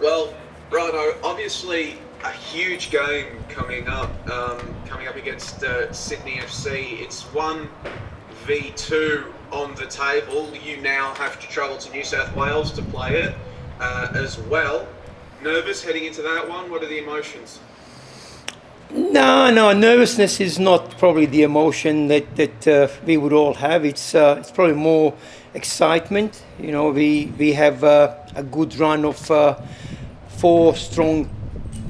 Well, Rado, obviously a huge game coming up against Sydney FC. It's 1v2 on the table. You now have to travel to New South Wales to play it as well. Nervous heading into that one? What are the emotions? No, nervousness is not probably the emotion that we would all have. It's probably more excitement. You know, we have a good run of 4 strong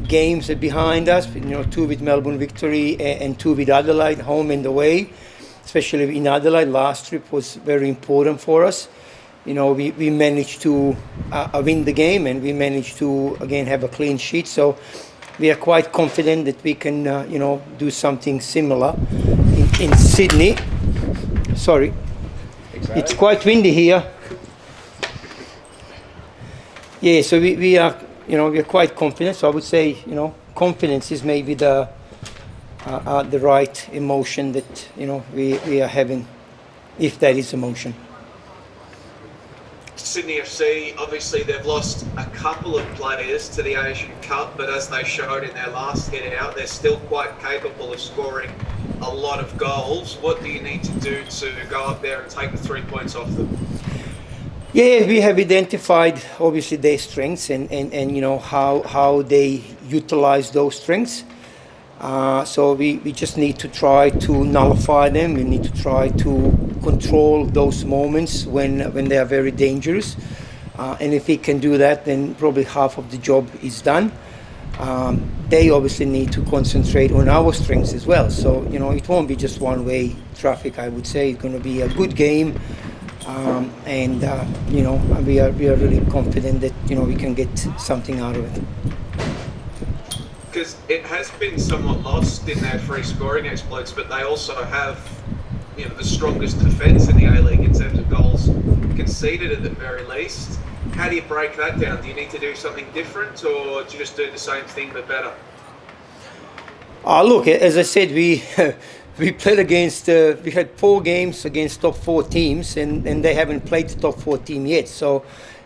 games behind us. You know, 2 with Melbourne Victory and 2 with Adelaide, home and away. Especially in Adelaide, last trip was very important for us. You know, we managed to win the game, and we managed to again have a clean sheet. So we are quite confident that we can, do something similar in Sydney. Sorry, it's quite windy here. Yeah, so we are, we are quite confident. So I would say, confidence is maybe the right emotion that we are having, if that is emotion. Sydney FC, obviously they've lost a couple of players to the Asian Cup, but as they showed in their last hit out, they're still quite capable of scoring a lot of goals. What do you need to do to go up there and take the 3 points off them? Yeah, we have identified obviously their strengths and how they utilize those strengths. So we just need to try to nullify them. We need to try to control those moments when they are very dangerous. And if we can do that, then probably half of the job is done. They obviously need to concentrate on our strengths as well. So, it won't be just one-way traffic, I would say. It's going to be a good game. We are really confident that, we can get something out of it. Because it has been somewhat lost in their free scoring exploits, but they also have, the strongest defence in the A-League in terms of goals conceded at the very least. How do you break that down? Do you need to do something different, or do you just do the same thing but better? Look, as I said, we played against, we had 4 games against top 4 teams, and they haven't played the top 4 team yet. So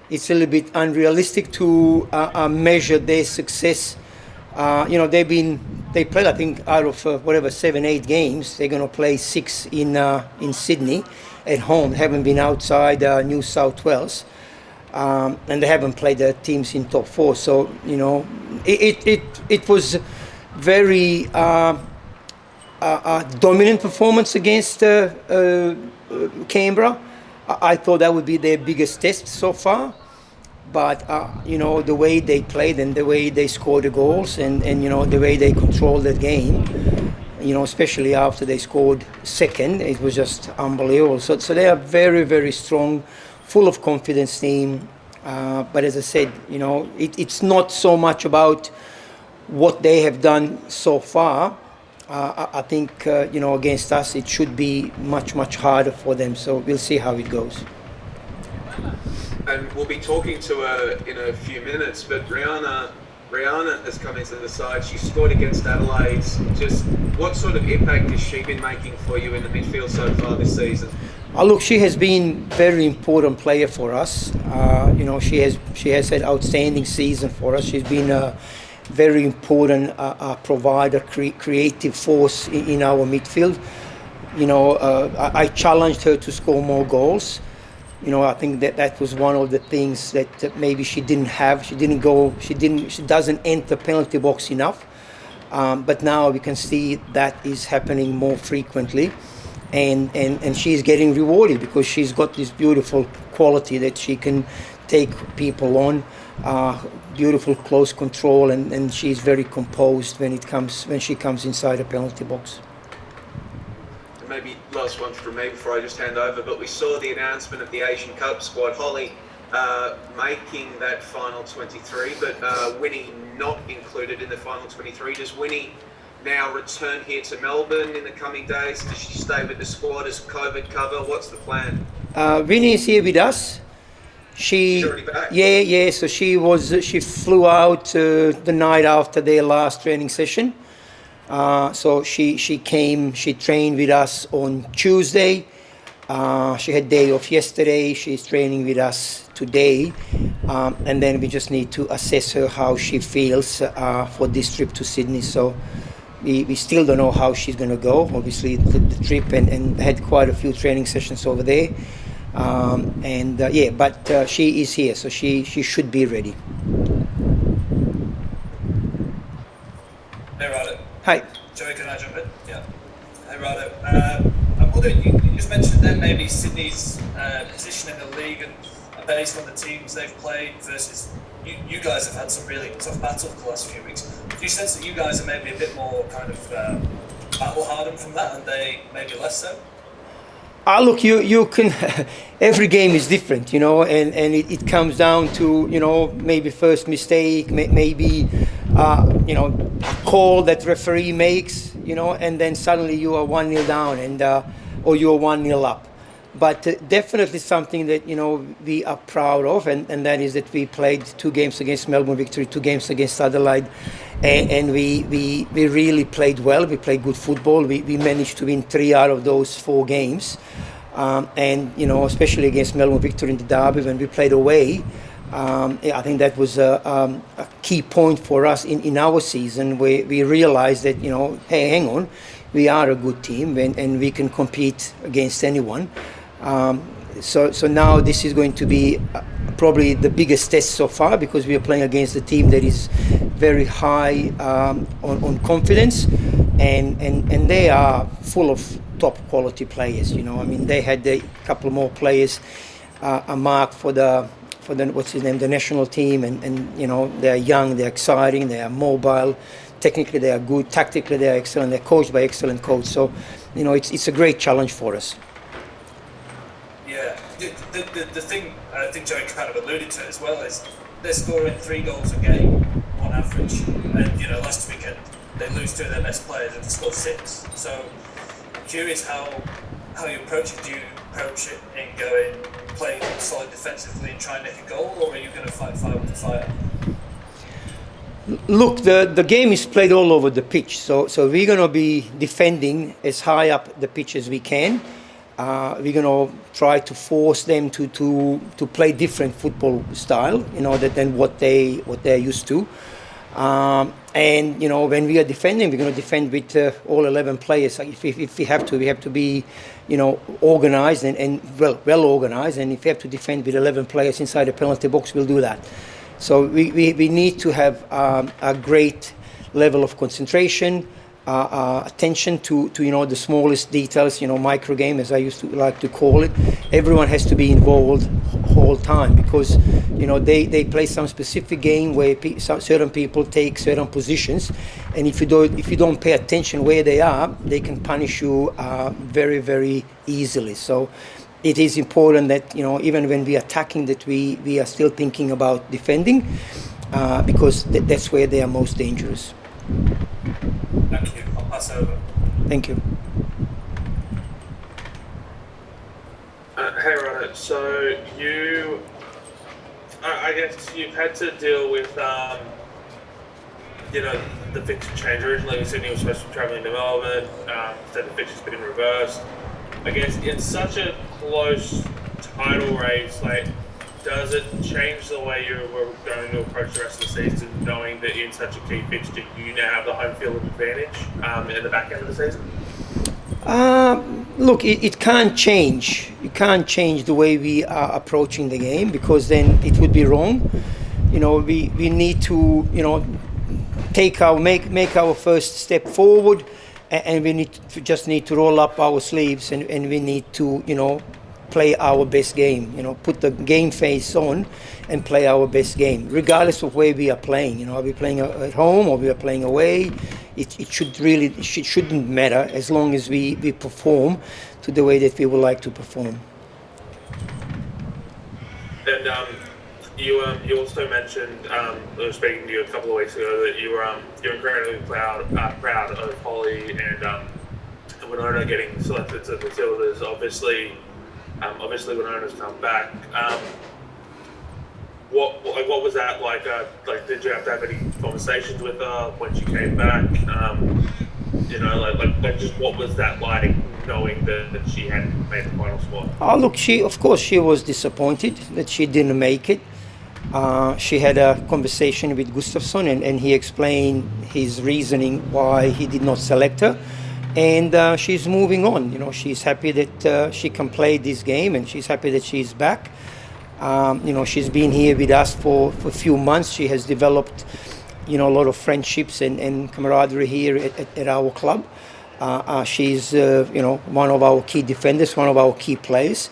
it's a little bit unrealistic to measure their success. They played, I think, out of 7-8 games, they're going to play 6 in Sydney at home. They haven't been outside New South Wales, and they haven't played the teams in top 4. So it was very dominant performance against Canberra. I thought that would be their biggest test so far. But, the way they played and the way they scored the goals and the way they controlled that game, especially after they scored second, it was just unbelievable. So they are very, very strong, full of confidence team. But as I said, it's not so much about what they have done so far. I think, against us, it should be much, much harder for them. So we'll see how it goes. And we'll be talking to her in a few minutes, but Rihanna has come into the side. She scored against Adelaide. Just what sort of impact has she been making for you in the midfield so far this season? Look, she has been very important player for us. She has had outstanding season for us. She's been a very important provider, creative force in our midfield. I challenged her to score more goals. I think that was one of the things that maybe she didn't have. She doesn't enter penalty box enough. But now we can see that is happening more frequently. And she's getting rewarded because she's got this beautiful quality that she can take people on, beautiful close control, and she's very composed when she comes inside a penalty box. Maybe last one from me before I just hand over, but we saw the announcement of the Asian Cup squad. Holly making that final 23, but Winnie not included in the final 23. Does Winnie now return here to Melbourne in the coming days? Does she stay with the squad as COVID cover? What's the plan? Winnie is here with us. She's already back? Yeah. So she flew out the night after their last training session. So she came, she trained with us on Tuesday. She had day off yesterday. She's training with us today, and then we just need to assess her how she feels for this trip to Sydney. So we still don't know how she's going to go. Obviously, the trip and had quite a few training sessions over there, but she is here, so she should be ready. Hey, Rado. Hi. Joey, can I jump in? Yeah. Hey, Rado. I'm wondering, you just mentioned that maybe Sydney's position in the league and based on the teams they've played versus you guys have had some really tough battles the last few weeks. Do you sense that you guys are maybe a bit more kind of battle-hardened from that and they maybe less so? Look, you can. Every game is different, and it comes down to maybe first mistake, maybe a call that referee makes, and then suddenly you are 1-0 down or you're 1-0 up. But definitely something that we are proud of, and that is that we played 2 games against Melbourne Victory, 2 games against Adelaide, and we really played well. We played good football. We managed to win 3 out of those 4 games, and especially against Melbourne Victory in the derby when we played away. I think that was a key point for us in our season, where we realized that hey, hang on, we are a good team and we can compete against anyone. So now this is going to be probably the biggest test so far, because we are playing against a team that is very high on confidence, and they are full of top quality players. I mean, they had a couple more players marked for the the national team, and they are young, they're exciting, they are mobile. Technically they are good, tactically they are excellent, they're coached by excellent coach. So it's a great challenge for us. Yeah, the thing I think Joey kind of alluded to as well is they're scoring 3 goals a game on average, and last weekend they lose 2 of their best players and score 6. So I'm curious how you approach it. Do you approach it in going playing solid defensively and try and make a goal, or are you going to fight fire with the fire? Look, the game is played all over the pitch, so we're going to be defending as high up the pitch as we can. We're going to try to force them to play different football style, than what they're used to. And when we are defending, we're going to defend with all 11 players. If we have to, we have to be, organized and well organized. And if we have to defend with 11 players inside the penalty box, we'll do that. So we need to have a great level of concentration, attention to the smallest details, micro game, as I used to like to call it. Everyone has to be involved whole time, because they play some specific game where certain people take certain positions, and if you don't pay attention where they are, they can punish you very, very easily. So it is important that even when we are attacking, that we are still thinking about defending, because that's where they are most dangerous. Thank you. I'll pass over. Thank you. Hey, Rado. So I guess you've had to deal with, the fixture change. Originally, Sydney was supposed to be travelling to Melbourne. Instead, the fixture's been reversed. I guess in such a close title race, does it change the way you're going to approach the rest of the season, knowing that in such a key fixture you now have the home field advantage in the back end of the season? Look, it can't change. You can't change the way we are approaching the game, because then it would be wrong. We need to make our first step forward, and we need to roll up our sleeves, and we need to play our best game. Put the game face on and play our best game, regardless of where we are playing. Are we playing at home or we are playing away? It shouldn't matter, as long as we perform to the way that we would like to perform. And you also mentioned, I was speaking to you a couple of weeks ago, that you're incredibly proud of Holly and Winona getting selected to the Matildas. Obviously Winona's come back. What was that like? Did you have to have any conversations with her when she came back? Just what was that like knowing that she hadn't made the final squad? Oh, look, of course she was disappointed that she didn't make it. She had a conversation with Gustafsson, and he explained his reasoning why he did not select her. And she's moving on. You know, she's happy that she can play this game, and she's happy that she's back. You know, she's been here with us for a few months. She has developed, you know, a lot of friendships and camaraderie here at our club. She's, you know, one of our key defenders, one of our key players.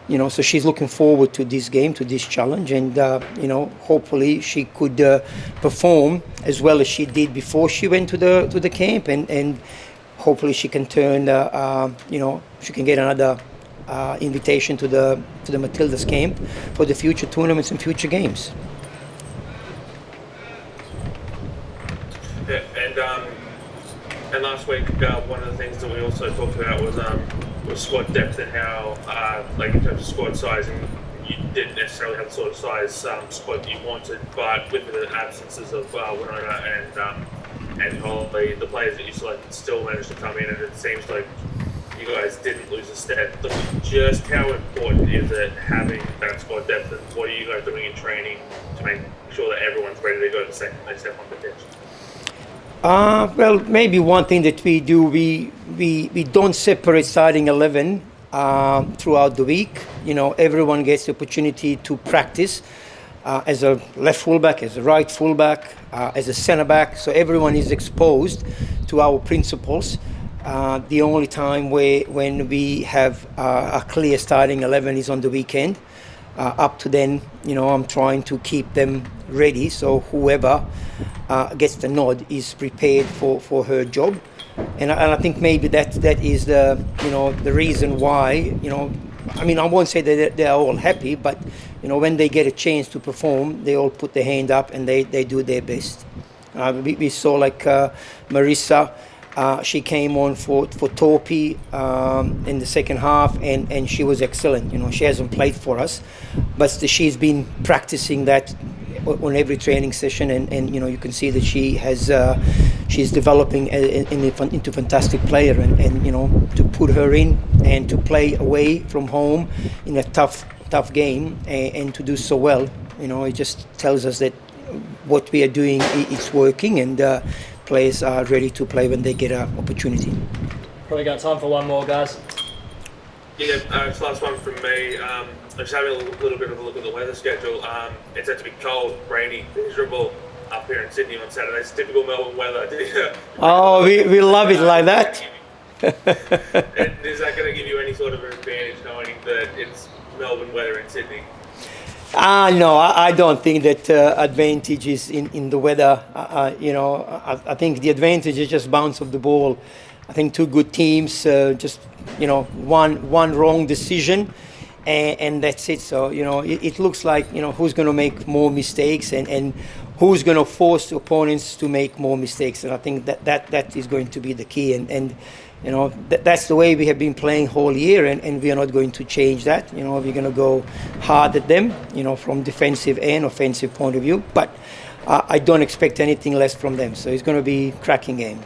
You know, so she's looking forward to this game, to this challenge, and you know, hopefully she could perform as well as she did before she went to the camp, and hopefully she can turn, you know, she can get another invitation to the Matildas camp for the future tournaments and future games. Yeah, and last week, one of the things that we also talked about was squad depth and how, like in terms of squad sizing, you didn't necessarily have the sort of size squad that you wanted, but with the absences of Winona and Holly, the players that you selected still managed to come in, and it seems like you guys didn't lose a step. Just how important is it having that squad depth, and what are you guys doing in training to make sure that everyone's ready to go the second they step on the pitch? Well, maybe one thing that we do, we don't separate starting 11 throughout the week. You know, everyone gets the opportunity to practice as a left fullback, as a right fullback, as a centre back. So everyone is exposed to our principles. The only time when we have a clear starting 11 is on the weekend. Up to then, you know, I'm trying to keep them ready, so whoever gets the nod is prepared for her job, and I think maybe that is the, you know, the reason why, you know, I mean, I won't say that they are all happy, but you know, when they get a chance to perform, they all put their hand up and they do their best. We saw like Marissa. She came on for Torpy in the second half, and she was excellent. You know, she hasn't played for us, but she's been practicing that on every training session, and you know, you can see that she's developing into a fantastic player, and you know, to put her in and to play away from home in a tough game and to do so well, you know, it just tells us that what we are doing is working, and players are ready to play when they get an opportunity. Probably got time for one more, guys. Yeah, it's the last one from me. I'm just having a little bit of a look at the weather schedule. It's set to be cold, rainy, miserable up here in Sydney on Saturday. It's typical Melbourne weather. Oh, we love it like that. And is that going to give you any sort of advantage knowing that it's Melbourne weather in Sydney? No, I don't think that advantage is in the weather. You know, I think the advantage is just bounce of the ball. I think two good teams, just, you know, one wrong decision, and that's it. So, you know, it looks like, you know, who's going to make more mistakes and who's going to force opponents to make more mistakes. And I think that is going to be the key. And you know, that's the way we have been playing whole year, and we are not going to change that. You know, we're going to go hard at them, you know, from defensive and offensive point of view. But I don't expect anything less from them. So it's going to be a cracking game.